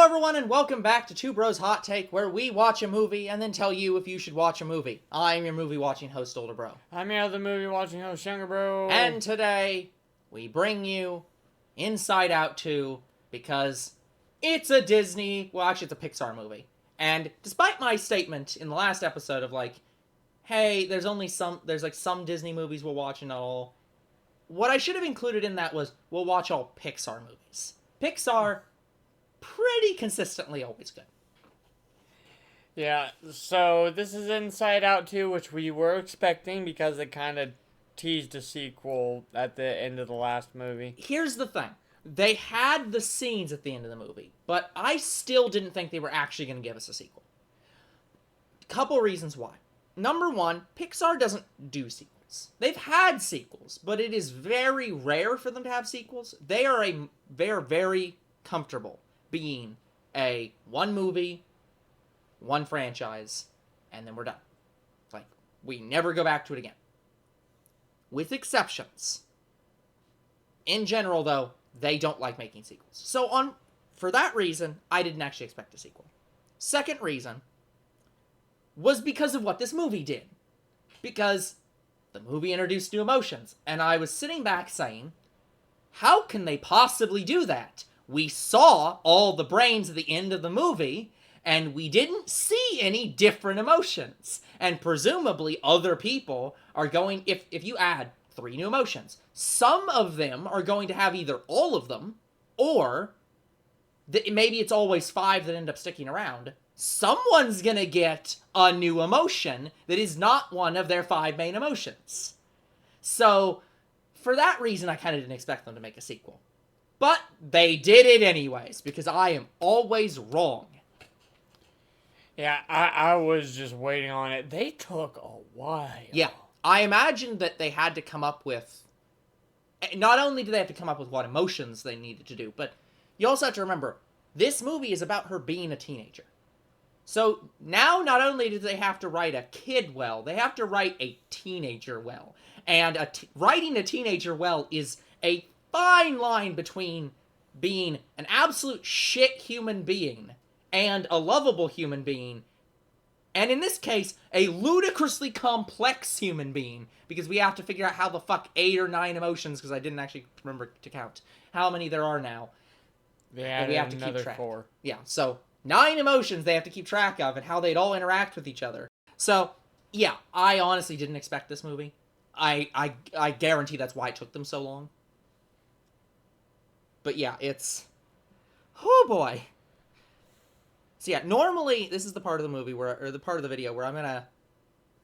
everyone, and welcome back to Two Bros Hot Take, where we watch a movie and then tell you if you should watch a movie. I'm your movie-watching host, Older Bro. I'm your other movie-watching host, Younger Bro. And today, we bring you Inside Out 2, because it's a Disney... Well, actually, it's a Pixar movie. And despite my statement in the last episode of, hey, there's some Disney movies we'll watch and not all, what I should have included in that was, we'll watch all Pixar movies. Pixar... pretty consistently always good. Yeah, so this is Inside Out 2, which we were expecting because it kind of teased a sequel at the end of the last movie. Here's the thing. They had the scenes at the end of the movie, but I still didn't think they were actually going to give us a sequel. Couple reasons why. Number one, Pixar doesn't do sequels. They've had sequels, but it is very rare for them to have sequels. They're very comfortable being a one movie, one franchise, and then we're done. We never go back to it again. With exceptions. In general, though, they don't like making sequels. So for that reason, I didn't actually expect a sequel. Second reason was because of what this movie did. Because the movie introduced new emotions, and I was sitting back saying, how can they possibly do that? We saw all the brains at the end of the movie, and we didn't see any different emotions. And presumably, other people are going... If you add 3 new emotions, some of them are going to have either all of them, or maybe it's always 5 that end up sticking around. Someone's gonna get a new emotion that is not one of their 5 main emotions. So, for that reason, I kind of didn't expect them to make a sequel. But they did it anyways, because I am always wrong. Yeah, I was just waiting on it. They took a while. Yeah, I imagine that they had to come up with... Not only do they have to come up with what emotions they needed to do, but you also have to remember, this movie is about her being a teenager. So now, not only do they have to write a kid well, they have to write a teenager well. And writing a teenager well is a fine line between being an absolute shit human being and a lovable human being, and in this case, a ludicrously complex human being, because we have to figure out how the fuck 8 or 9 emotions, because I didn't actually remember to count how many there are now. Yeah, we have to keep track. 4. Yeah, so 9 emotions they have to keep track of, and how they'd all interact with each other. So, yeah, I honestly didn't expect this movie. I guarantee that's why it took them so long. But yeah, it's... Oh boy. So yeah, normally this is the part of the movie or the part of the video where I'm gonna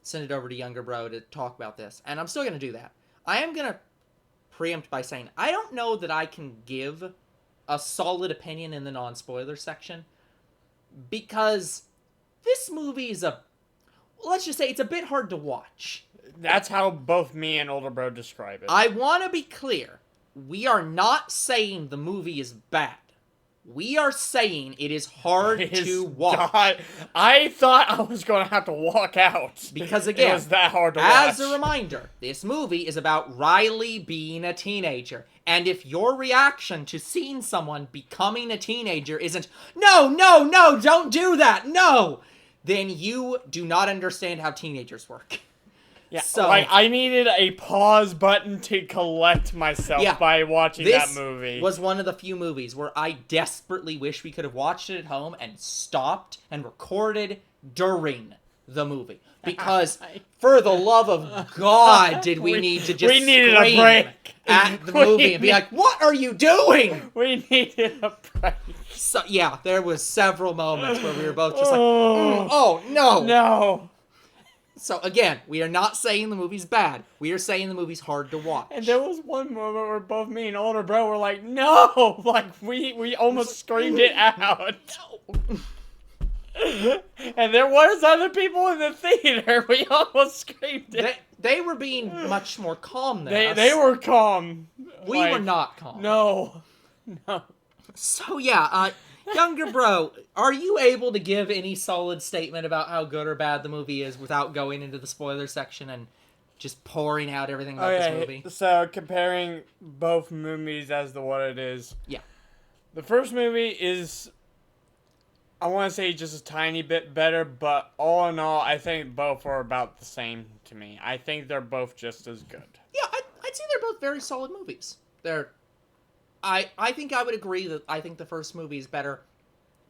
send it over to Younger Bro to talk about this. And I'm still gonna do that. I am gonna preempt by saying, I don't know that I can give a solid opinion in the non-spoiler section. Because this movie is let's just say it's a bit hard to watch. That's how both me and Older Bro describe it. I want to be clear. We are not saying the movie is bad. We are saying it is hard to watch. God, I thought I was going to have to walk out. Because again, it was that hard to watch. As a reminder, this movie is about Riley being a teenager. And if your reaction to seeing someone becoming a teenager isn't, no, don't do that, no, then you do not understand how teenagers work. Yeah, so, I needed a pause button to collect myself by watching that movie. This was one of the few movies where I desperately wish we could have watched it at home and stopped and recorded during the movie. Because, for the love of God, did we need to just we needed a break at the movie and be like, what are you doing? We needed a break. So, yeah, there was several moments where we were both just like, oh, no. No. So, again, we are not saying the movie's bad. We are saying the movie's hard to watch. And there was one moment where both me and Older Bro were like, no! Like, we almost screamed it out. No. And there was other people in the theater. We almost screamed it. They were being much more calm than us. They were calm. We were not calm. No. So, yeah, Younger Bro, are you able to give any solid statement about how good or bad the movie is without going into the spoiler section and just pouring out everything about this movie? So, comparing both movies as to what it is. Yeah. The first movie is I want to say just a tiny bit better, but all in all, I think both are about the same to me. I think they're both just as good. Yeah, I'd say they're both very solid movies. I think I would agree that I think the first movie is better,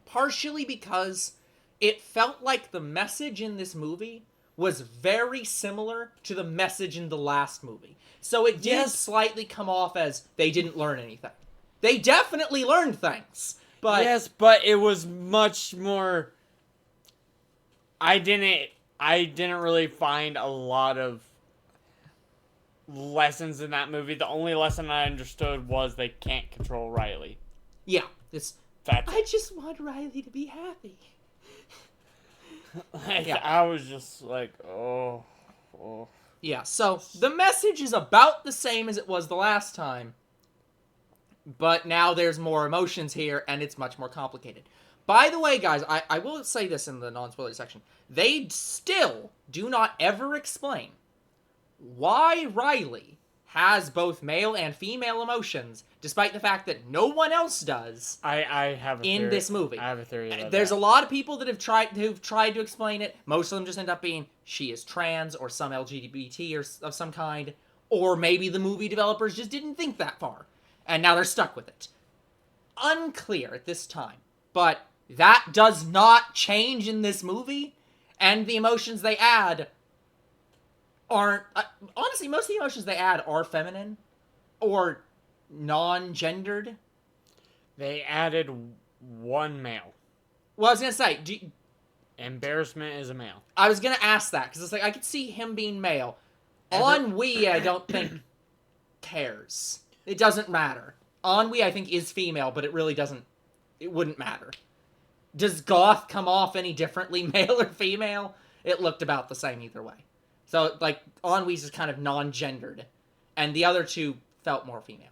partially because it felt like the message in this movie was very similar to the message in the last movie. So it did slightly come off as they didn't learn anything. They definitely learned things, but yes, but it was much more. I didn't really find a lot of lessons in that movie. The only lesson I understood was they can't control Riley. yeah, I It. just want Riley to be happy. Yeah. I was just like, oh. Yeah, so the message is about the same as it was the last time, but now there's more emotions here, and it's much more complicated. By the way, guys, I will say this in the non-spoiler section. They still do not ever explain why Riley has both male and female emotions, despite the fact that no one else does. I have a theory. This movie. I have a theory about There's that. a lot of people that who've tried to explain it. Most of them just end up being she is trans or some LGBT or of some kind, or maybe the movie developers just didn't think that far, and now they're stuck with it. Unclear at this time, but that does not change in this movie, and the emotions they add aren't honestly, most of the emotions they add are feminine or non-gendered. They added one male. Well, I was gonna say, Embarrassment is a male. I was gonna ask that because it's like I could see him being male. Ennui, I don't think cares. It doesn't matter. Ennui, I think, is female, but it really doesn't. It wouldn't matter. Does Goth come off any differently, male or female? It looked about the same either way. So, like, Ennui's is kind of non-gendered, and the other two felt more female.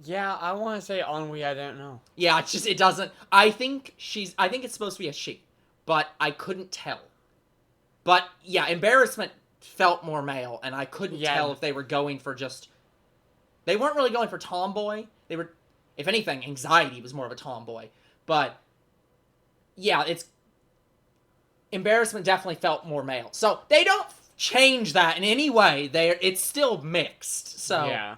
Yeah, I want to say Ennui, I don't know. Yeah, it's just, it doesn't, I think it's supposed to be a she, but I couldn't tell. But, yeah, Embarrassment felt more male, and I couldn't tell if they were going for just, they weren't really going for tomboy. They were, if anything, Anxiety was more of a tomboy. But, yeah, Embarrassment definitely felt more male. So, they don't change that in any way. It's still mixed, so. Yeah.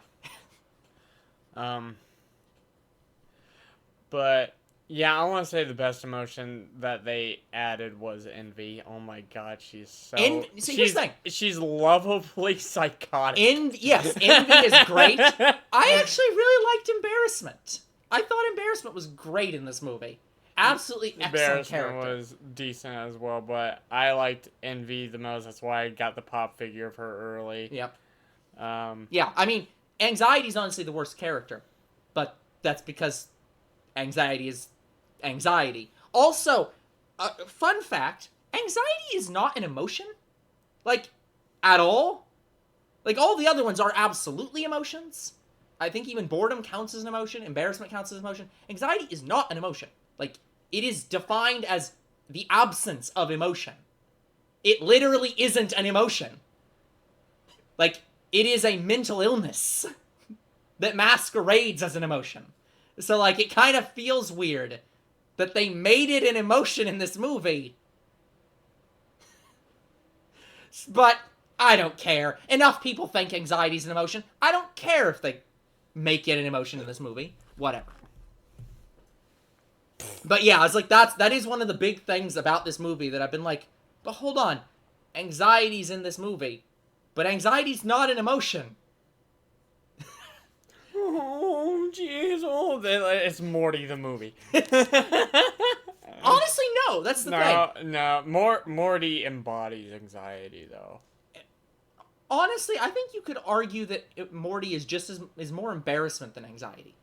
But, yeah, I want to say the best emotion that they added was envy. Oh my god, she's so... See, here's the thing. She's lovably psychotic. Yes, envy is great. I actually really liked Embarrassment. I thought Embarrassment was great in this movie. Absolutely excellent character. Embarrassment was decent as well, but I liked Envy the most. That's why I got the pop figure of her early. Yep. Yeah, I mean, Anxiety's honestly the worst character, but that's because Anxiety is Anxiety. Also, fun fact, Anxiety is not an emotion. Like, at all. Like, all the other ones are absolutely emotions. I think even boredom counts as an emotion. Embarrassment counts as an emotion. Anxiety is not an emotion. Like, it is defined as the absence of emotion. It literally isn't an emotion. Like, it is a mental illness that masquerades as an emotion. So, like, it kind of feels weird that they made it an emotion in this movie. But I don't care. Enough people think anxiety's an emotion. I don't care if they make it an emotion in this movie. Whatever. But yeah, it's like that is one of the big things about this movie that I've been like, but hold on. Anxiety's in this movie, but anxiety's not an emotion. Oh, jeez. Oh, it's Morty the movie. Honestly, no. That's the thing. No. Morty embodies anxiety, though. Honestly, I think you could argue that Morty is more embarrassment than anxiety.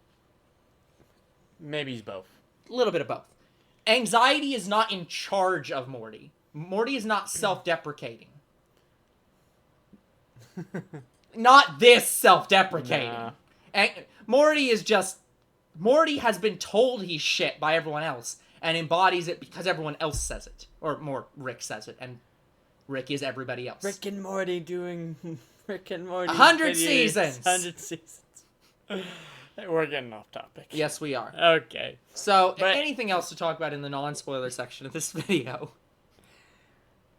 Maybe he's both. A little bit of both. Anxiety is not in charge of Morty. Morty is not self-deprecating. Not this self-deprecating. Nah. Morty has been told he's shit by everyone else and embodies it because everyone else says it. Or more, Rick says it, and Rick is everybody else. Rick and Morty doing Rick and Morty 100 seasons! 100 seasons. We're getting off topic. Yes, we are. Okay. So, But- anything else to talk about in the non-spoiler section of this video?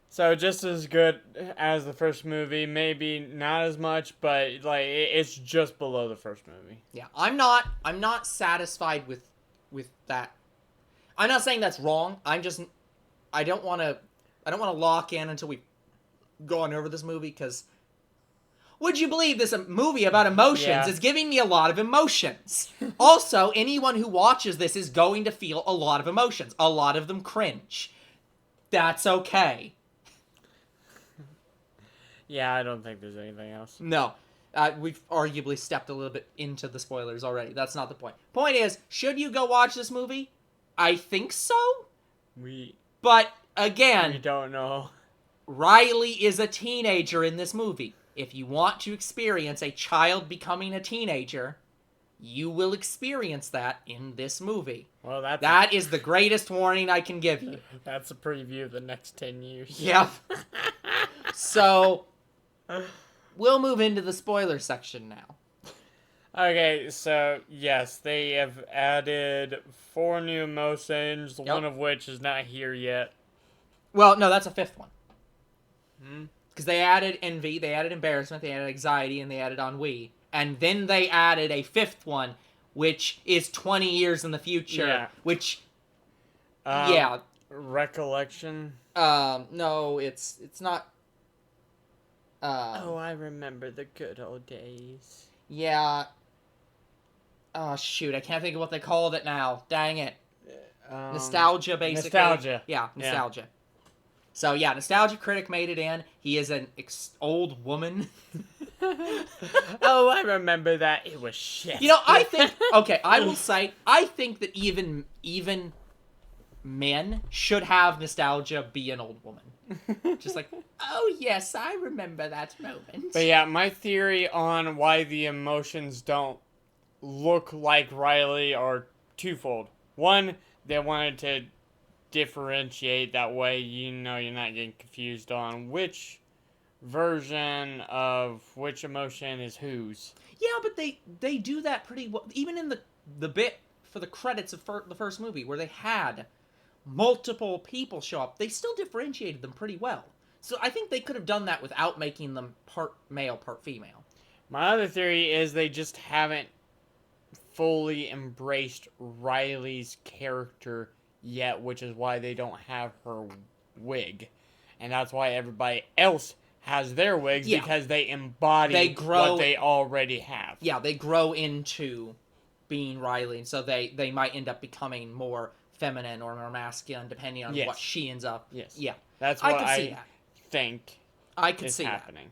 So just as good as the first movie, maybe not as much, but like it's just below the first movie. Yeah, I'm not satisfied with that. I'm not saying that's wrong. I don't want to lock in until we've gone over this movie, because would you believe this movie about emotions Yeah. is giving me a lot of emotions. Also, anyone who watches this is going to feel a lot of emotions. A lot of them cringe. That's okay. Yeah, I don't think there's anything else. No. We've arguably stepped a little bit into the spoilers already. That's not the point. Point is, should you go watch this movie? I think so. But, We again, don't know. Riley is a teenager in this movie. If you want to experience a child becoming a teenager, you will experience that in this movie. Well, That is the greatest warning I can give you. that's a preview of the next 10 years. Yep. So, we'll move into the spoiler section now. Okay, so yes, they have added 4 new emotions, Yep. one of which is not here yet. Well, no, that's a fifth one. Hmm? Because they added envy, they added embarrassment, they added anxiety, and they added ennui. And then they added a fifth one, which is 20 years in the future. Yeah. Which, Recollection. no, it's not. Oh, I remember the good old days. Yeah. Oh, shoot, I can't think of what they called it now. Dang it. Nostalgia, basically. Nostalgia. Yeah, nostalgia. So, yeah, Nostalgia Critic made it in. He is an old woman. Oh, I remember that. It was shit. You know, I think, okay, I will say, I think that even men should have Nostalgia be an old woman. Just like, oh, yes, I remember that moment. But yeah, my theory on why the emotions don't look like Riley are twofold. One, they wanted to differentiate that way, you know, you're not getting confused on which version of which emotion is whose. Yeah, but they do that pretty well. Even in the bit for the credits of the first movie, where they had multiple people show up, they still differentiated them pretty well. So I think they could have done that without making them part male, part female. My other theory is they just haven't fully embraced Riley's character yet, which is why they don't have her wig. And that's why everybody else has their wigs, because they embody what they already have. Yeah, they grow into being Riley, and so they might end up becoming more feminine or more masculine, depending on what she ends up. Yes. Yeah. That's what I could see that. think I could is see happening.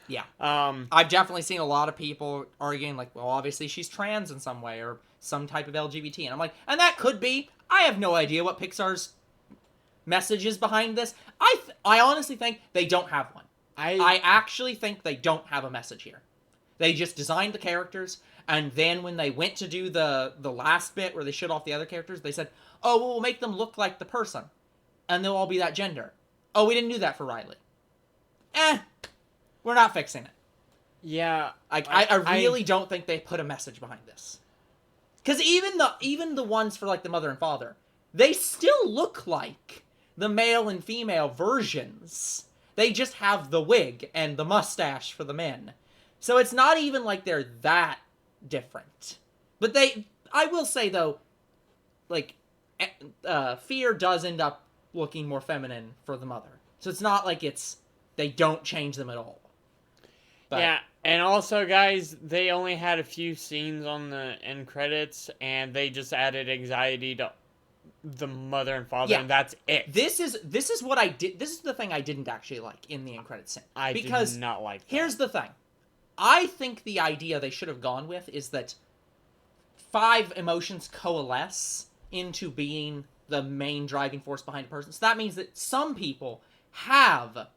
That. Yeah. I've definitely seen a lot of people arguing, like, well, obviously she's trans in some way, or some type of LGBT. And I'm like, and that could be. I have no idea what Pixar's message is behind this. I honestly think they don't have one. I actually think they don't have a message here. They just designed the characters, and then when they went to do the last bit where they showed off the other characters, they said, oh, well, we'll make them look like the person, and they'll all be that gender. Oh, we didn't do that for Riley. We're not fixing it. Yeah. I really don't think they put a message behind this. Because even the ones for, like, the mother and father, they still look like the male and female versions. They just have the wig and the mustache for the men. So it's not even like they're that different. But I will say, though, like, Fear does end up looking more feminine for the mother. So it's not like they don't change them at all. But, yeah, and also, guys, they only had a few scenes on the end credits, and they just added anxiety to the mother and father, and that's it. This is what I did. This is the thing I didn't actually like in the end credits scene. I did not like that. Here's the thing. I think the idea they should have gone with is that 5 emotions coalesce into being the main driving force behind a person. So that means that some people have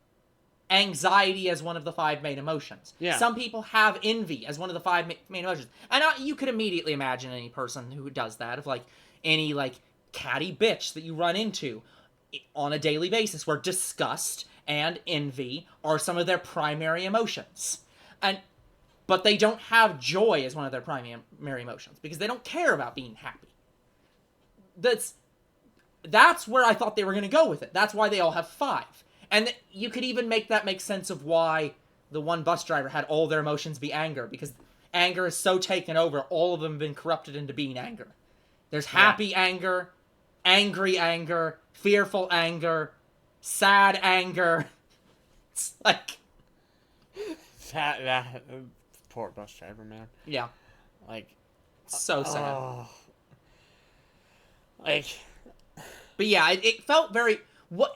anxiety as one of the 5 main emotions. Yeah. Some people have envy as one of the 5 main emotions. And you could immediately imagine any person who does that, of like any like catty bitch that you run into on a daily basis, where disgust and envy are some of their primary emotions. And but they don't have joy as one of their primary emotions because they don't care about being happy. That's where I thought they were going to go with it. That's why they all have 5. And you could even make that make sense of why the one bus driver had all their emotions be anger, because anger is so taken over, all of them have been corrupted into being anger. There's happy anger, angry anger, fearful anger, sad anger. It's like... That poor bus driver, man. Yeah. Like... So sad. Like... But yeah, it felt very...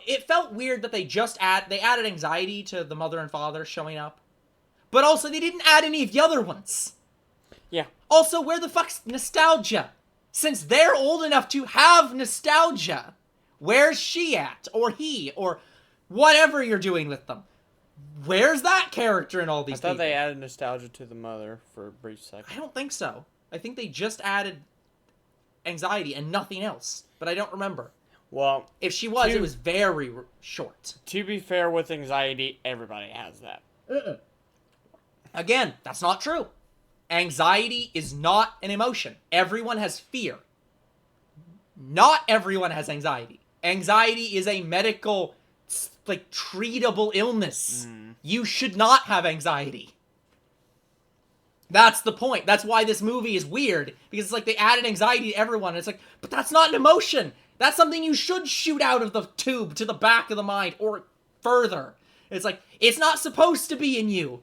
It felt weird that they added anxiety to the mother and father showing up. But also, they didn't add any of the other ones. Yeah. Also, where the fuck's nostalgia? Since they're old enough to have nostalgia, where's she at? Or he? Or whatever you're doing with them. Where's that character in all these people? I thought they added nostalgia to the mother for a brief second. I don't think so. I think they just added anxiety and nothing else. But I don't remember. Well, if she was, it was very short. To be fair, with anxiety, everybody has that. Again, that's not true. Anxiety is not an emotion. Everyone has fear. Not everyone has anxiety. Anxiety is a medical, like, treatable illness. You should not have anxiety. That's the point. That's why this movie is weird. Because it's like they added anxiety to everyone. And it's like, but that's not an emotion. That's something you should shoot out of the tube to the back of the mind or further. It's like, it's not supposed to be in you.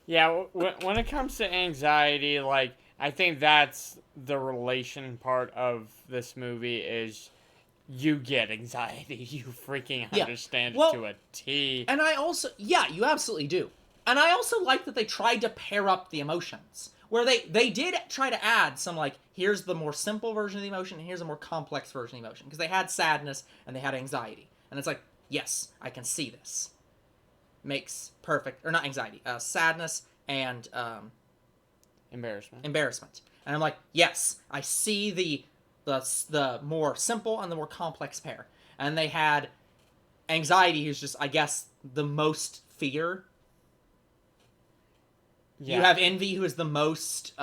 Yeah, when it comes to anxiety, like, I think that's the relation part of this movie is you get anxiety. You freaking understand it to a T. And I also, you absolutely do. And I also like that they tried to pair up the emotions. Where they did try to add some, like, here's the more simple version of the emotion, and here's a more complex version of the emotion. Because they had sadness, and they had anxiety. And it's like, yes, I can see this. Makes perfect, or not anxiety, sadness and, Embarrassment. And I'm like, yes, I see the more simple and the more complex pair. And they had anxiety, who's just, I guess, the most fear. Yeah. You have envy, who is the most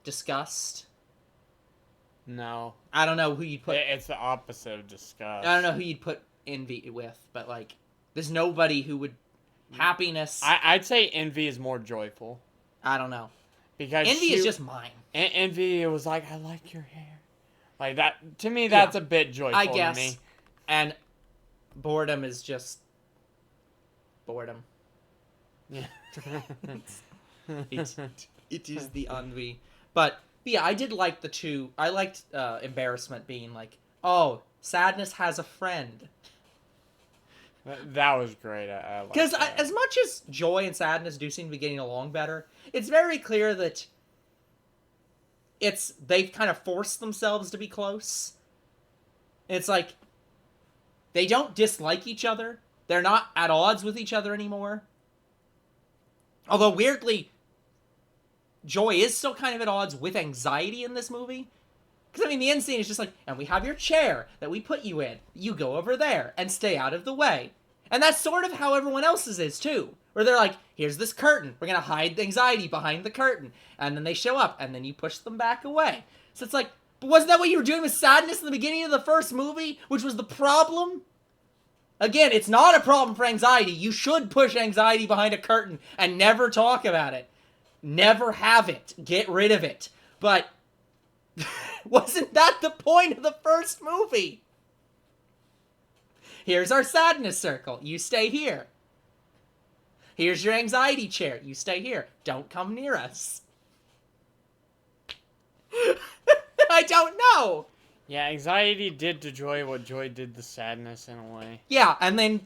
disgust. No. I don't know who you'd put... It's the opposite of disgust. I don't know who you'd put envy with, but, like, there's nobody who would... Happiness... I'd say envy is more joyful. I don't know. Because envy is just mine. Envy was like, I like your hair. Like, that... To me, that's a bit joyful I guess. to me. And boredom is just... boredom. Yeah. It is the envy. But yeah, I did like the two. I liked embarrassment being like, oh, sadness has a friend. That was great. I liked Because that. as much as joy and sadness do seem to be getting along better, it's very clear that they've kind of forced themselves to be close. It's like they don't dislike each other. They're not at odds with each other anymore. Although weirdly, joy is still kind of at odds with anxiety in this movie. Because, I mean, the end scene is just like, and we have your chair that we put you in. You go over there and stay out of the way. And that's sort of how everyone else's is, too. Where they're like, here's this curtain. We're going to hide the anxiety behind the curtain. And then they show up, and then you push them back away. So it's like, but wasn't that what you were doing with sadness in the beginning of the first movie? Which was the problem? Again, it's not a problem for anxiety. You should push anxiety behind a curtain and never talk about it. Never have it. Get rid of it. But wasn't that the point of the first movie? Here's our sadness circle. You stay here. Here's your anxiety chair. You stay here. Don't come near us. I don't know. Yeah, anxiety did to joy what joy did to sadness in a way. Yeah, and then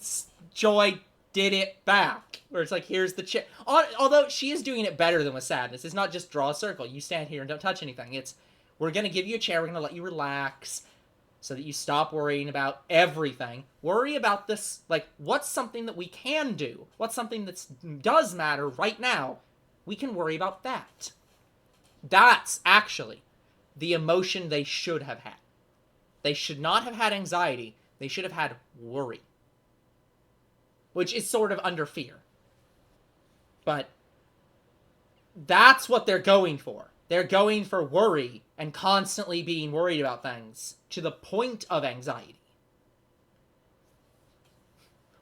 joy did it back. Where it's like, here's the chair. Although she is doing it better than with sadness. It's not just draw a circle. You stand here and don't touch anything. It's, we're going to give you a chair. We're going to let you relax so that you stop worrying about everything. Worry about this, like, what's something that we can do? What's something that does matter right now? We can worry about that. That's actually the emotion they should have had. They should not have had anxiety. They should have had worry. Which is sort of under fear. But That's what they're going for. They're going for worry and constantly being worried about things to the point of anxiety.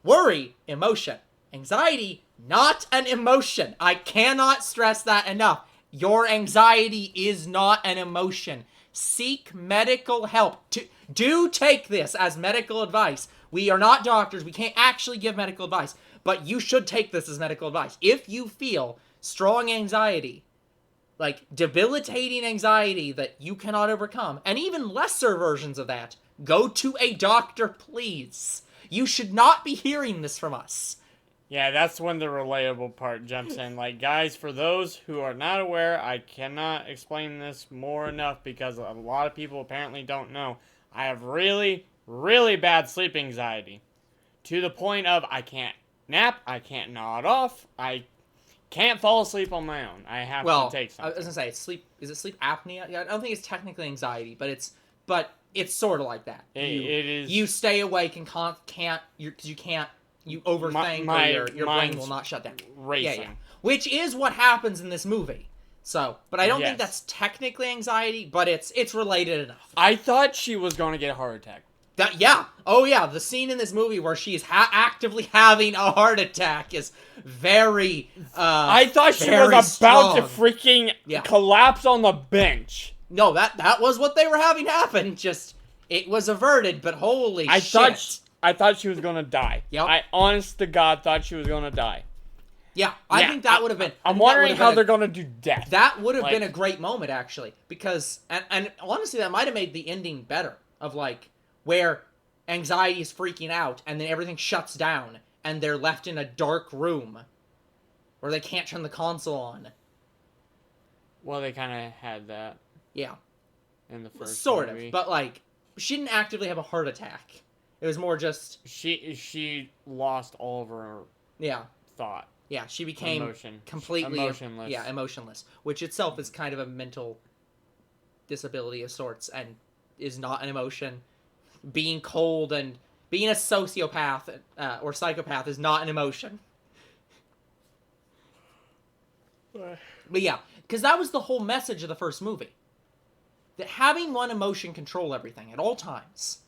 Worry, emotion. Anxiety, not an emotion. I cannot stress that enough. Your anxiety is not an emotion. Seek medical help. Do take this as medical advice. We are not doctors. We can't actually give medical advice. But you should take this as medical advice. If you feel strong anxiety, like debilitating anxiety that you cannot overcome, and even lesser versions of that, go to a doctor, please. You should not be hearing this from us. Yeah, that's when the relatable part jumps in. Like, guys, for those who are not aware, I cannot explain this more enough because a lot of people apparently don't know. I have really, really bad sleep anxiety. To the point of I can't nap, I can't nod off, I can't fall asleep on my own. I have to take something. I was gonna say, is it sleep apnea? Yeah, I don't think it's technically anxiety, but it's sort of like that. It is. You stay awake and you overthink, or your brain will not shut down. Racing. Yeah. Which is what happens in this movie. So, but I don't think that's technically anxiety, but it's related enough. I thought she was going to get a heart attack. The scene in this movie where she's actively having a heart attack is very. I thought she was about to freaking collapse on the bench. No, that was what they were having happen. Just it was averted, but holy shit! I thought she was gonna die. Yep. I honest to God thought she was gonna die. Yeah, I think that would have been. I'm wondering how they're gonna do death. That would have been a great moment, actually, because and honestly, that might have made the ending better. Of like where anxiety is freaking out, and then everything shuts down, and they're left in a dark room where they can't turn the console on. Well, they kind of had that. Yeah. In the first sort movie. of, but like she didn't actively have a heart attack. It was more just she lost all of her thought. Yeah, she became completely emotionless. Yeah, emotionless, which itself is kind of a mental disability of sorts and is not an emotion. Being cold and being a sociopath or psychopath is not an emotion. But yeah, because that was the whole message of the first movie. That having one emotion control everything at all times.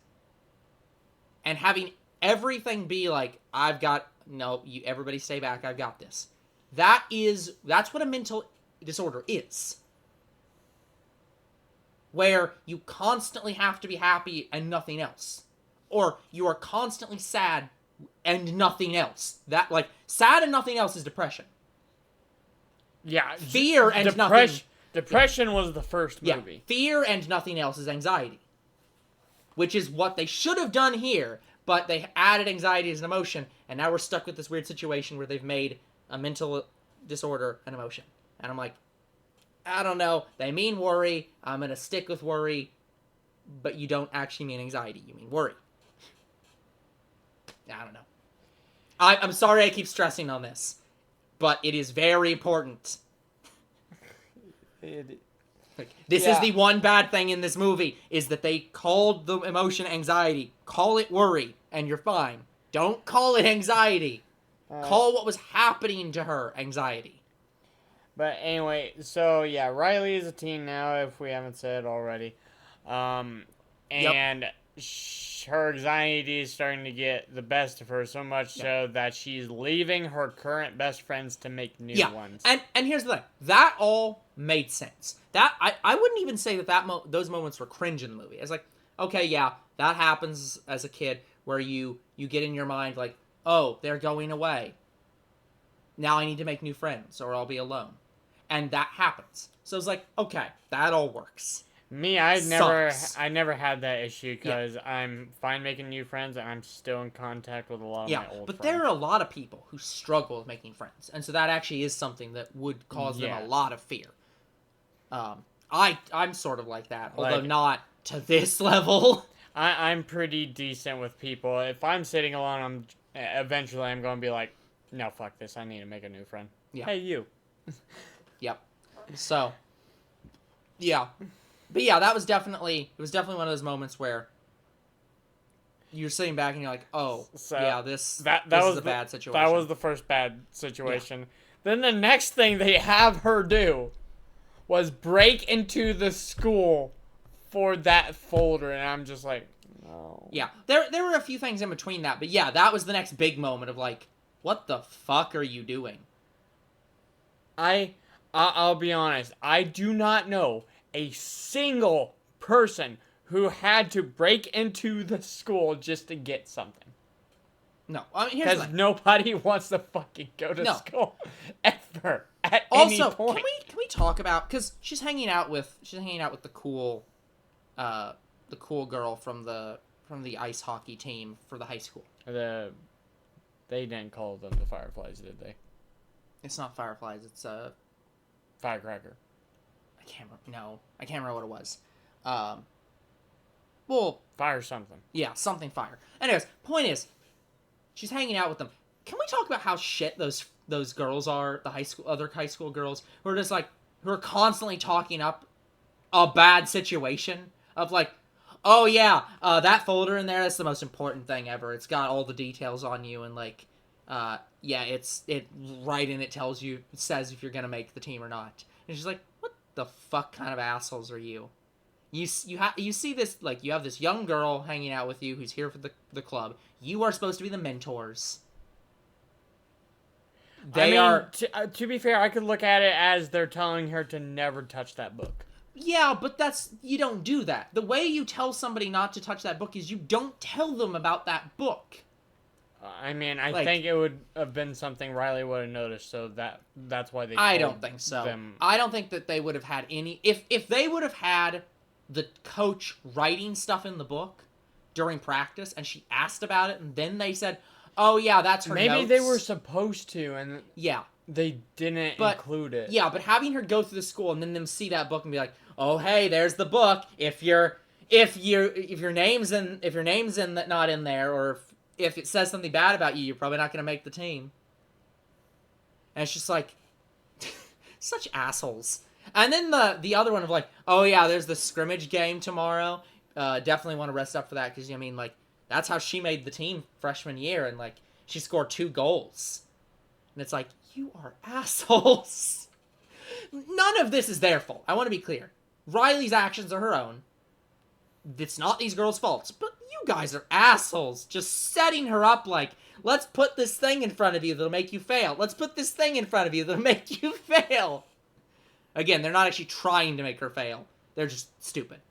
And having everything be like, everybody stay back, I've got this. That's what a mental disorder is. Where you constantly have to be happy and nothing else. Or you are constantly sad and nothing else. That, like, sad and nothing else is depression. Yeah. Fear and nothing. Depression was the first movie. Yeah. Fear and nothing else is anxiety. Which is what they should have done here, but they added anxiety as an emotion, and now we're stuck with this weird situation where they've made a mental disorder an emotion. And I'm like, I don't know. They mean worry. I'm going to stick with worry, but you don't actually mean anxiety. You mean worry. I don't know. I'm sorry I keep stressing on this, but it is very important. This is the one bad thing in this movie, is that they called the emotion anxiety. Call it worry, and you're fine. Don't call it anxiety. Call what was happening to her anxiety. But anyway, so yeah, Riley is a teen now, if we haven't said already. And her anxiety is starting to get the best of her, so much so that she's leaving her current best friends to make new ones. And here's the thing. That all made sense. That I wouldn't even say that those moments were cringe in the movie. It's like, okay, yeah, that happens as a kid where you get in your mind like, oh, they're going away. Now I need to make new friends or I'll be alone. And that happens. So it's like, okay, that all works. Me, I never had that issue because I'm fine making new friends and I'm still in contact with a lot of my old friends. But there are a lot of people who struggle with making friends. And so that actually is something that would cause them a lot of fear. I'm sort of like that, although not to this level. I'm pretty decent with people. If I'm sitting alone, eventually I'm going to be like, no, fuck this. I need to make a new friend. Yeah. Hey, you. Yep. So, yeah. But yeah, it was definitely one of those moments where you're sitting back and you're like, oh, this is a bad situation. That was the first bad situation. Then the next thing they have her do was break into the school for that folder, and I'm just like, no. Yeah, there were a few things in between that, but yeah, that was the next big moment of like, what the fuck are you doing? I'll be honest, I do not know a single person who had to break into the school just to get something. No, I mean, here's the Because thing. nobody wants to fucking go to No. school ever at Also, any point. can we talk about, because she's hanging out with the cool girl from the ice hockey team for the high school. They didn't call them the Fireflies, did they? It's not Fireflies. It's Firecracker. I can't remember what it was. Well, Fire something. yeah, something fire. Anyways, point is, she's hanging out with them. Can we talk about how shit those girls are? The other high school girls who are just like, who are constantly talking up a bad situation of like, oh yeah, that folder in there, that's the most important thing ever. It's got all the details on you, and like, yeah, it right in it says if you're gonna make the team or not. And she's like, what the fuck kind of assholes are you? You see this, like, you have this young girl hanging out with you who's here for the club. You are supposed to be the mentors. To be fair, I could look at it as they're telling her to never touch that book. Yeah, but you don't do that. The way you tell somebody not to touch that book is you don't tell them about that book. I think it would have been something Riley would have noticed, so that's why they. I don't think so. I don't think that they would have had any. If they would have had the coach writing stuff in the book during practice, and she asked about it, and then they said, "Oh yeah, that's her." Maybe notes. they were supposed to, and yeah, they didn't include it. Yeah, but having her go through the school and then them see that book and be like, "Oh hey, there's the book. If your name's not in there, or if it says something bad about you, you're probably not gonna make the team." And it's just like, such assholes. And then the other one of like, oh yeah, there's the scrimmage game tomorrow. Definitely want to rest up for that, because like, that's how she made the team freshman year, and like, she scored 2 goals. And it's like, you are assholes. None of this is their fault. I want to be clear. Riley's actions are her own. It's not these girls' faults, but you guys are assholes. Just setting her up like, let's put this thing in front of you that'll make you fail. Let's put this thing in front of you that'll make you fail. Again, they're not actually trying to make her fail. They're just stupid.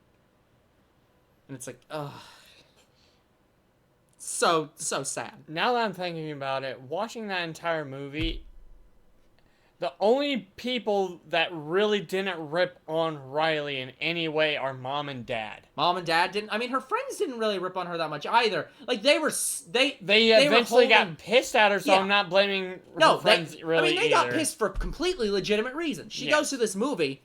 And it's like, ugh. So sad. Now that I'm thinking about it, watching that entire movie, the only people that really didn't rip on Riley in any way are mom and dad. Mom and dad didn't. I mean, her friends didn't really rip on her that much either. Like, they eventually got pissed at her, so yeah. I'm not blaming her friends really they got pissed for completely legitimate reasons. She goes through this movie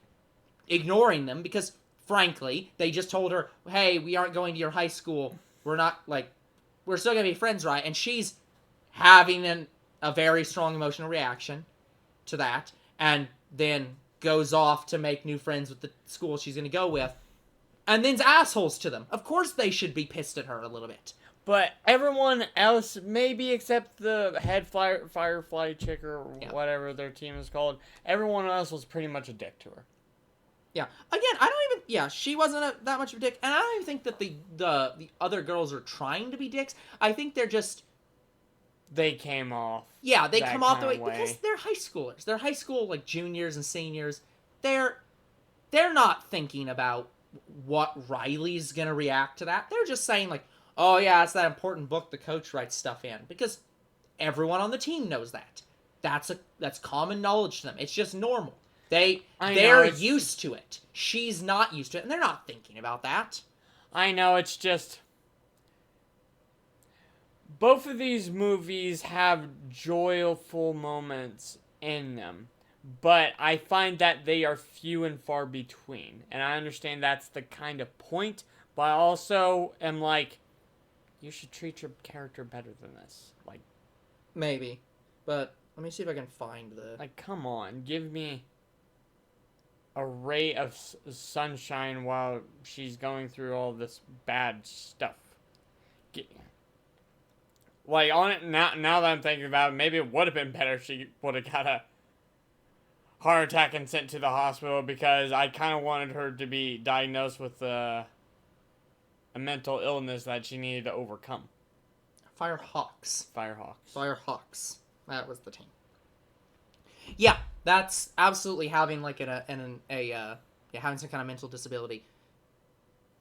ignoring them because, frankly, they just told her, hey, we aren't going to your high school. We're not, like, we're still going to be friends, right? And she's having a very strong emotional reaction to that, and then goes off to make new friends with the school she's going to go with, and then's assholes to them. Of course they should be pissed at her a little bit. But everyone else, maybe except the head Firefly chick or whatever their team is called, everyone else was pretty much a dick to her. Yeah. Again, she wasn't that much of a dick, and I don't even think that the other girls are trying to be dicks. I think they're just... They came off. Yeah, they come off the way because they're high schoolers. They're high school, like, juniors and seniors. They're not thinking about what Riley's gonna react to that. They're just saying, like, oh yeah, it's that important book the coach writes stuff in, because everyone on the team knows that. That's common knowledge to them. It's just normal. They're used to it. She's not used to it, and they're not thinking about that. I know, it's just... Both of these movies have joyful moments in them, but I find that they are few and far between. And I understand that's the kind of point, but I also am like, you should treat your character better than this. Like, maybe, but let me see if I can find the... Like, come on, give me a ray of sunshine while she's going through all this bad stuff. Like, on it now that I'm thinking about it, maybe it would have been better if she would have got a heart attack and sent to the hospital because I kind of wanted her to be diagnosed with a mental illness that she needed to overcome. Firehawks. Firehawks. Firehawks. That was the team. Yeah, that's absolutely having like having some kind of mental disability.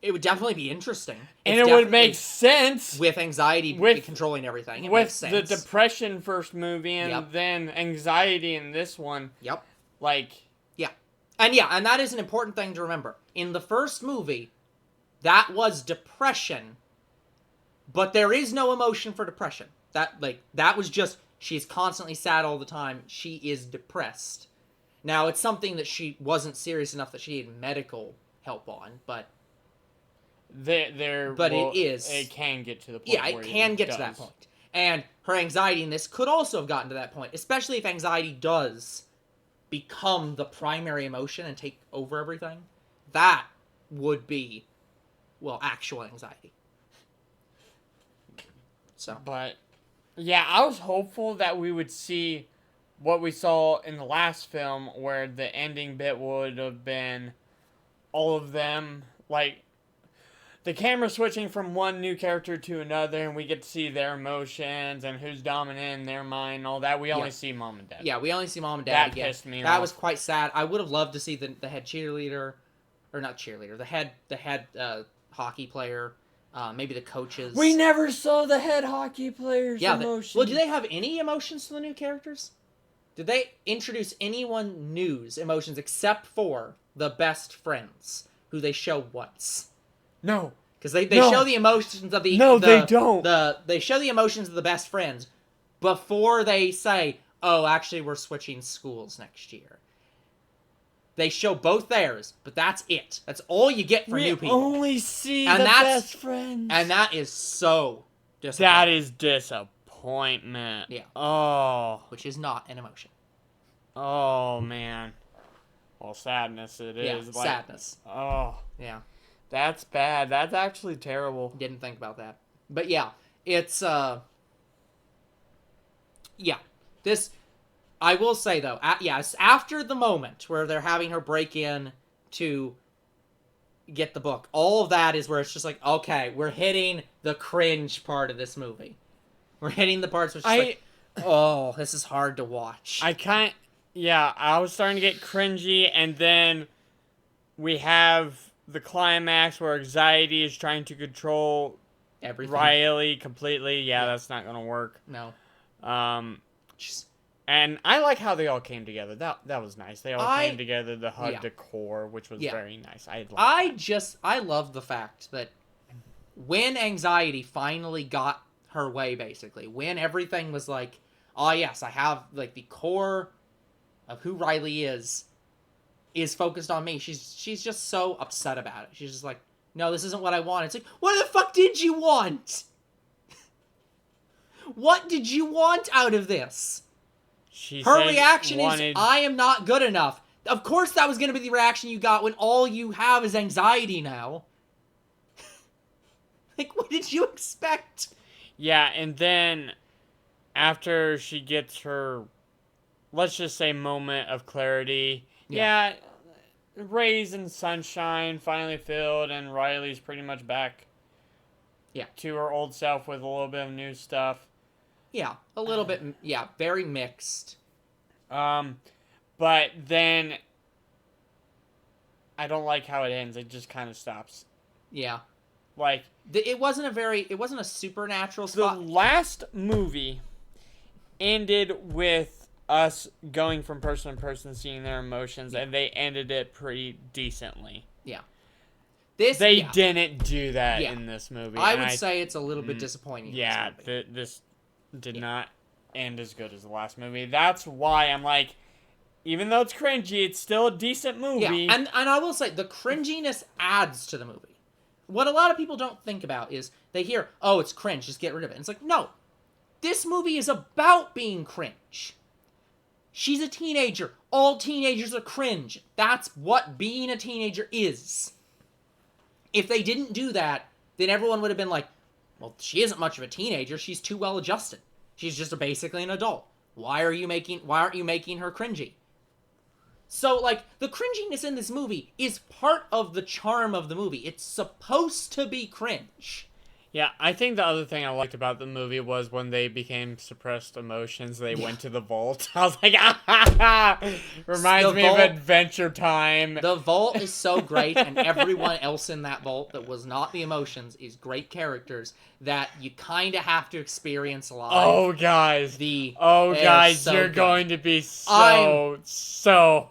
It would definitely be interesting. And it would make sense with anxiety controlling everything. With the depression first movie and then anxiety in this one. Yep. And that is an important thing to remember. In the first movie, that was depression, but there is no emotion for depression. That was just, she's constantly sad all the time. She is depressed. Now, it's something that she wasn't serious enough that she needed medical help on, but it can get to the point. Yeah, it can get to that point. And her anxiety in this could also have gotten to that point, especially if anxiety does become the primary emotion and take over everything. That would be, actual anxiety. So, but yeah, I was hopeful that we would see what we saw in the last film, where the ending bit would have been all of them, like, the camera switching from one new character to another, and we get to see their emotions and who's dominant in their mind and all that. We only see Mom and Dad. Yeah, we only see Mom and Dad again. Pissed me off. That was quite sad. I would have loved to see the head cheerleader, or not cheerleader, the head hockey player, maybe the coaches. We never saw the head hockey player's emotions. Well, do they have any emotions to the new characters? Did they introduce anyone new's emotions except for the best friends, who they show once? No. Because they show the emotions of the... No, they don't. They show the emotions of the best friends before they say, oh, actually, we're switching schools next year. They show both theirs, but that's it. That's all you get for new people. We only see the best friends. And that is so disappointing. That is disappointment. Yeah. Oh. Which is not an emotion. Oh, man. Well, sadness it is. Yeah, sadness. Oh. Yeah. That's bad. That's actually terrible. Didn't think about that. But yeah, it's, yeah. This, I will say though, after the moment where they're having her break in to get the book, all of that is where it's just like, okay, we're hitting the cringe part of this movie. We're hitting the parts which is oh, this is hard to watch. I was starting to get cringy, and then we have the climax where anxiety is trying to control everything. Riley completely. Yeah, that's not gonna work. No. And I like how they all came together. That was nice. They all came together to hug the core, which was very nice. I love the fact that when anxiety finally got her way, basically, when everything was like, oh yes, I have like the core of who Riley is focused on me. She's just so upset about it. She's just like, no, this isn't what I want. It's like, what the fuck did you want? What did you want out of this? Her reaction is, I am not good enough. Of course that was going to be the reaction you got when all you have is anxiety now. Like, what did you expect? Yeah, and then after she gets her, let's just say, moment of clarity, rays and sunshine finally filled, and Riley's pretty much back to her old self with a little bit of new stuff. Yeah, a little bit, very mixed. But then I don't like how it ends. It just kind of stops. Yeah. Like, it wasn't a supernatural spot. The last movie ended with us going from person to person, seeing their emotions, and they ended it pretty decently. Yeah. They didn't do that in this movie. I would say it's a little bit disappointing. Yeah, this did not end as good as the last movie. That's why I'm like, even though it's cringy, it's still a decent movie. Yeah, and I will say, the cringiness adds to the movie. What a lot of people don't think about is, they hear, oh, it's cringe, just get rid of it. And it's like, no. This movie is about being cringe. She's a teenager. All teenagers are cringe. That's what being a teenager is. If they didn't do that, then everyone would have been like, well, she isn't much of a teenager. She's too well adjusted. She's just basically an adult. Why aren't you making her cringy? So, like, the cringiness in this movie is part of the charm of the movie. It's supposed to be cringe. Yeah, I think the other thing I liked about the movie was when they became suppressed emotions, they went to the vault. I was like, ah, ha, ha. Reminds The me vault- of Adventure Time. The vault is so great, and everyone else in that vault that was not the emotions is great characters that you kind of have to experience live. Oh, guys. They're guys, so you're good. going to be I'm- so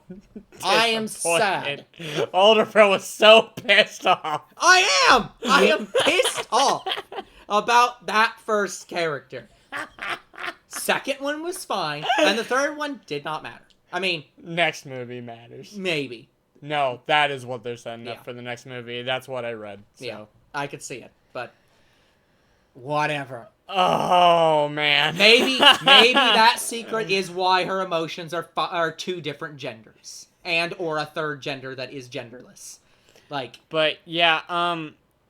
I am sad. Older Bro was so pissed off. I am pissed off about that first character. Second one was fine, and the third one did not matter. I mean, Next movie matters. maybe. No, that is what they're setting up Yeah. for the next movie. That's what I read. So. Yeah, I could see it, but whatever. Oh man. Maybe that secret is why her emotions are two different genders, and or a third gender that is genderless. Like, But yeah,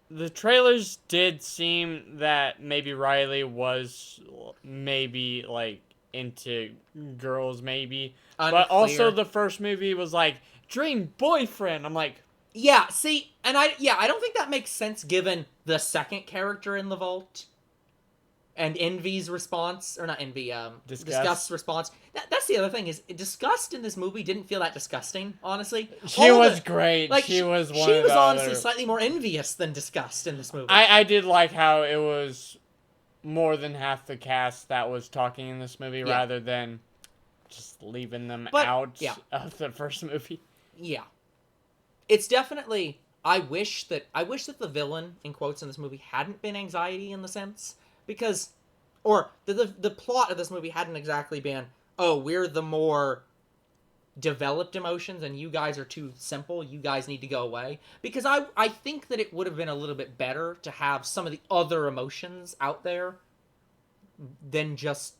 the trailers did seem that maybe Riley was maybe like into girls, maybe. But also unclear. the first movie was like dream boyfriend. I'm like, Yeah, see, and I don't think that makes sense given the second character in the vault. And Envy's response, or not Envy, Disgust's response. That's the other thing, is Disgust in this movie didn't feel that disgusting, honestly. she was great. Like, she was one She of was the honestly other... slightly more envious than Disgust in this movie. I did like how it was more than half the cast that was talking in this movie Yeah. rather than just leaving them But, out yeah. of the first movie. Yeah. It's definitely... I wish that the villain, in quotes, in this movie hadn't been anxiety in the sense. Because... Or the plot of this movie hadn't exactly been, oh, we're the more developed emotions and you guys are too simple, you guys need to go away. Because I think that it would have been a little bit better to have some of the other emotions out there than just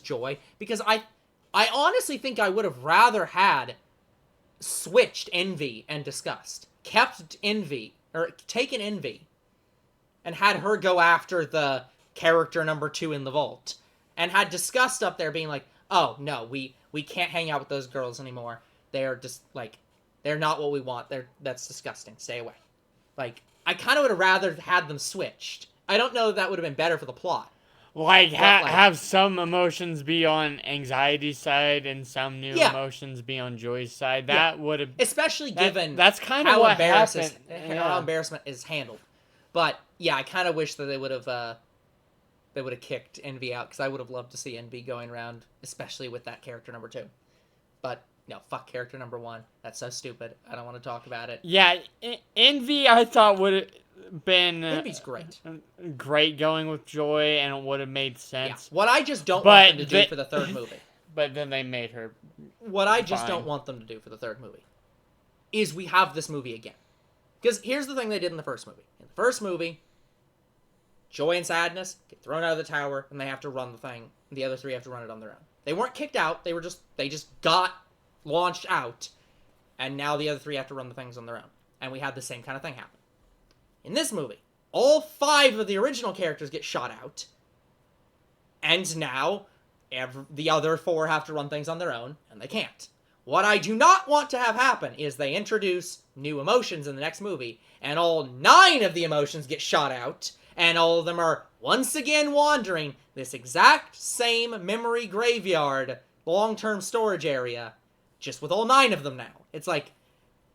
joy. Because I honestly think I would have rather had switched Envy and Disgust. Kept Envy, or taken Envy, and had her go after the character number 2 in the vault, and had Disgust up there being like, oh no, we can't hang out with those girls anymore, they're just like, they're not what we want, that's disgusting, stay away. Like, I kind of would have rather had them switched. I don't know if that would have been better for the plot. Like, have some emotions be on anxiety's side and some new emotions be on Joy's side. That would have... Especially given that's kind of how what happened. how embarrassment is handled. But, yeah, I kind of wish that they would have kicked Envy out, because I would have loved to see Envy going around, especially with that character number 2. But, no, fuck character number 1. That's so stupid. I don't want to talk about it. Yeah, Envy I thought would have been... Envy's great. Great going with Joy, and it would have made sense. Yeah. What I just don't want them to do for the third movie. But then they made her... What I just don't want them to do for the third movie is we have this movie again. Because here's the thing they did in the first movie. In the first movie, Joy and Sadness get thrown out of the tower, and they have to run the thing. And the other 3 have to run it on their own. They weren't kicked out. They just got launched out, and now the other 3 have to run the things on their own. And we had the same kind of thing happen. In this movie, all 5 of the original characters get shot out, and now the other 4 have to run things on their own, and they can't. What I do not want to have happen is they introduce new emotions in the next movie, and all 9 of the emotions get shot out, and all of them are once again wandering this exact same memory graveyard long-term storage area, just with all 9 of them now. It's like,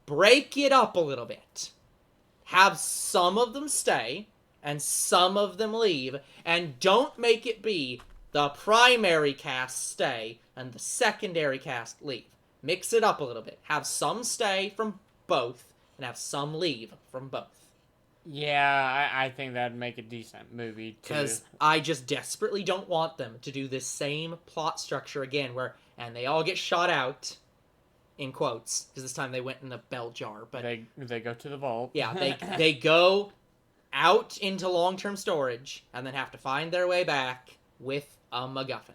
break it up a little bit. Have some of them stay, and some of them leave, and don't make it be the primary cast stay and the secondary cast leave. Mix it up a little bit. Have some stay from both, and have some leave from both. Yeah, I think that'd make a decent movie, too. Because I just desperately don't want them to do this same plot structure again, and they all get shot out, in quotes, because this time they went in a bell jar, but... They go to the vault. Yeah, they go out into long-term storage, and then have to find their way back with a MacGuffin.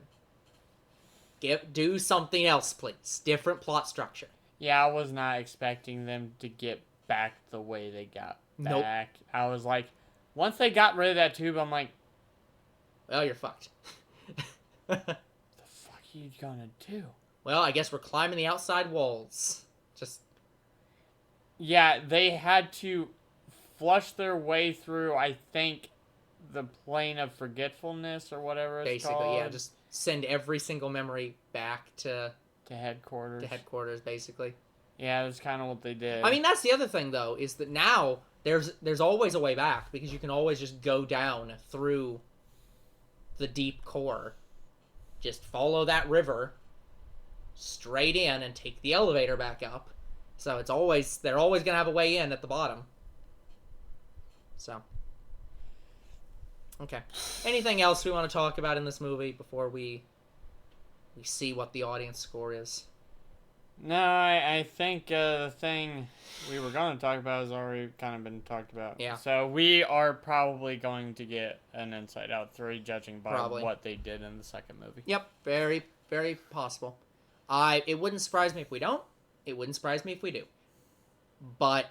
Do something else, please. Different plot structure. Yeah, I was not expecting them to get back the way they got back. Nope. I was like, once they got rid of that tube, I'm like... Well, you're fucked. the fuck are you gonna do? well, I guess we're climbing the outside walls. Just Yeah, they had to flush their way through, I think, the plane of forgetfulness or whatever it's basically, called. yeah, just send every single memory back to headquarters. Basically. Yeah, that's kind of what they did. I mean, that's the other thing, though, is that now there's always a way back, because you can always just go down through the deep core. Just follow that river straight in and take the elevator back up. So they're always going to have a way in at the bottom. So, okay. Anything else we want to talk about in this movie before we see what the audience score is? No, I think the thing we were going to talk about has already kind of been talked about. Yeah. So we are probably going to get an Inside Out 3, judging by Probably. what they did in the second movie. Yep, very, very possible. It wouldn't surprise me if we don't. It wouldn't surprise me if we do. But,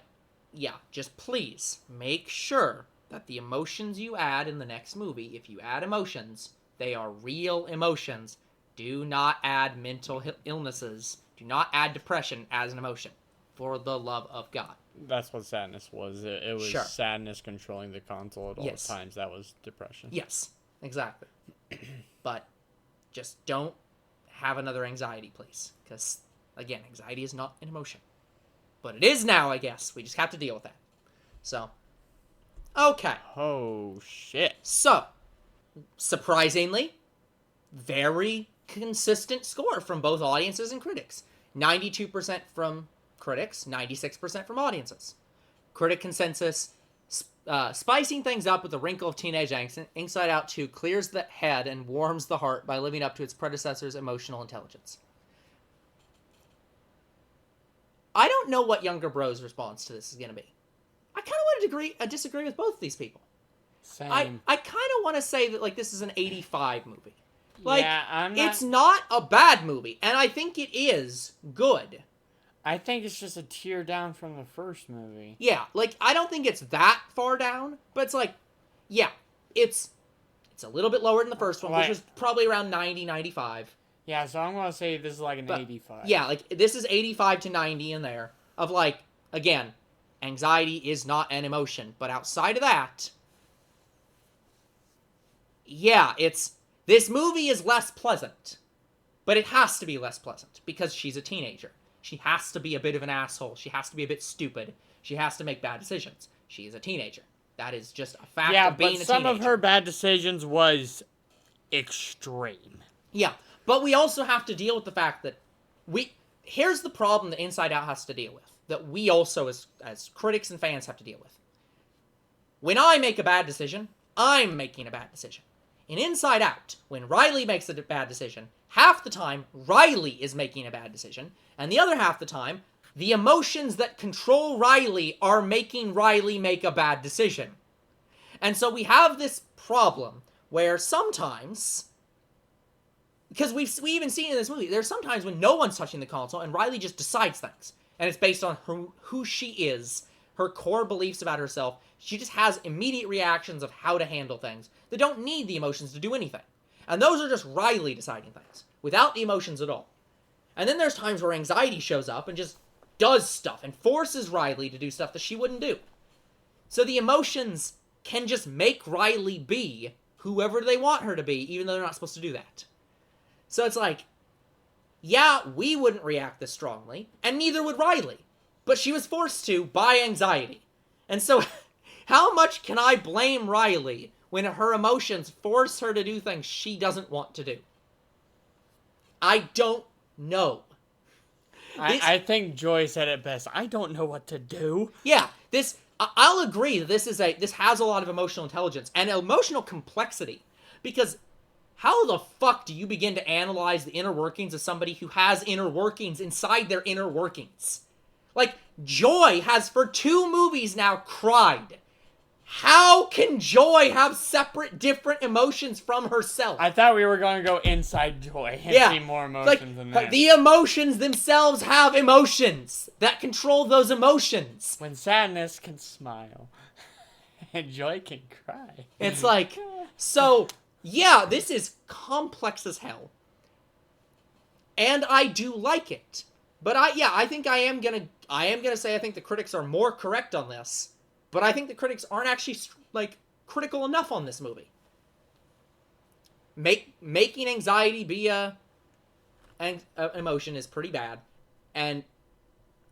yeah, just please make sure that the emotions you add in the next movie, if you add emotions, they are real emotions. Do not add mental illnesses. Do not add depression as an emotion, for the love of God. That's what sadness was. It was Sure. sadness controlling the console at all times. That was depression. Yes, exactly. But just don't have another anxiety, please. Because, again, anxiety is not an emotion. But it is now, I guess. We just have to deal with that. So, okay. Oh, shit. So, surprisingly, very consistent score from both audiences and critics. 92% from critics, 96% from audiences. Critic consensus, spicing things up with a wrinkle of teenage angst, Inside Out 2 clears the head and warms the heart by living up to its predecessor's emotional intelligence. I don't know what Younger Bro's response to this is going to be. I kind of want to disagree with both of these people. Same. I kind of want to say that, like, this is an 85 movie. Like, yeah, it's not a bad movie, and I think it is good. I think it's just a tear down from the first movie. Yeah, like, I don't think it's that far down, but it's like, yeah, it's a little bit lower than the first one, which was probably around 90, 95. Yeah, so I'm going to say this is like an 85. Yeah, like, this is 85 to 90 in there, of, like, again, anxiety is not an emotion, but outside of that, yeah, this movie is less pleasant, but it has to be less pleasant, because she's a teenager. She has to be a bit of an asshole. She has to be a bit stupid. She has to make bad decisions. She is a teenager. That is just a fact of being a teenager. Yeah, but some of her bad decisions was extreme. Yeah, but we also have to deal with the fact that here's the problem that Inside Out has to deal with, that we also, as critics and fans, have to deal with. When I make a bad decision, I'm making a bad decision. In Inside Out, when Riley makes a bad decision, half the time, Riley is making a bad decision, and the other half the time, the emotions that control Riley are making Riley make a bad decision. And so we have this problem where sometimes, because we even seen in this movie, there's sometimes when no one's touching the console and Riley just decides things. And it's based on who she is, her core beliefs about herself. She just has immediate reactions of how to handle things that don't need the emotions to do anything. And those are just Riley deciding things, without the emotions at all. And then there's times where anxiety shows up and just does stuff and forces Riley to do stuff that she wouldn't do. So the emotions can just make Riley be whoever they want her to be, even though they're not supposed to do that. So it's like, yeah, we wouldn't react this strongly, and neither would Riley. But she was forced to by anxiety. And so, how much can I blame Riley when her emotions force her to do things she doesn't want to do? I don't know. I think Joy said it best. I don't know what to do. Yeah, I'll agree that this has a lot of emotional intelligence and emotional complexity, because how the fuck do you begin to analyze the inner workings of somebody who has inner workings inside their inner workings? Like, Joy has for 2 movies now cried. How can Joy have separate, different emotions from herself? I thought we were going to go inside Joy and see more emotions than that. The emotions themselves have emotions that control those emotions. When sadness can smile and joy can cry. It's like, so, yeah, this is complex as hell. and I do like it. But I think I am gonna say I think the critics are more correct on this. But I think the critics aren't actually like critical enough on this movie. Making anxiety be an emotion is pretty bad, and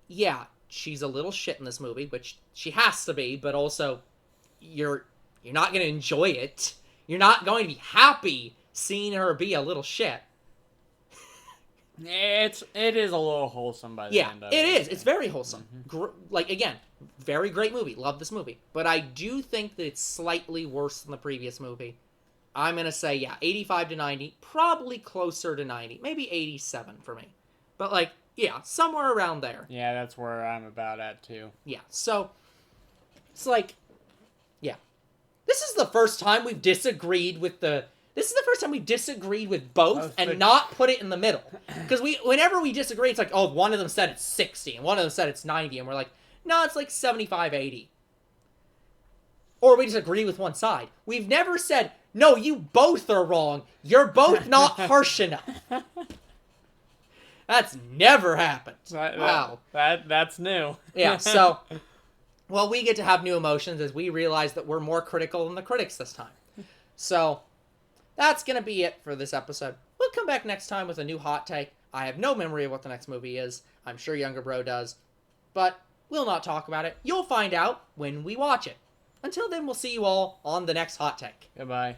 yeah, she's a little shit in this movie, which she has to be. But also, you're not gonna enjoy it. You're not going to be happy seeing her be a little shit. It is a little wholesome by the end of it. It is. It's very wholesome. Like, again, very great movie. Love this movie. But I do think that it's slightly worse than the previous movie. I'm going to say, 85 to 90. Probably closer to 90. Maybe 87 for me. But, like, somewhere around there. Yeah, that's where I'm about at, too. Yeah, so, it's like, This is the first time we've disagreed with both and not put it in the middle. Because whenever we disagree, it's like, oh, one of them said it's 60 and one of them said it's 90, and we're like, no, it's like 75, 80. Or we disagree with one side. We've never said, no, you both are wrong. You're both not harsh enough. That's never happened. Wow. That's new. Yeah, so, well, we get to have new emotions as we realize that we're more critical than the critics this time. So, that's going to be it for this episode. We'll come back next time with a new hot take. I have no memory of what the next movie is. I'm sure Younger Bro does. But we'll not talk about it. You'll find out when we watch it. Until then, we'll see you all on the next hot take. Goodbye.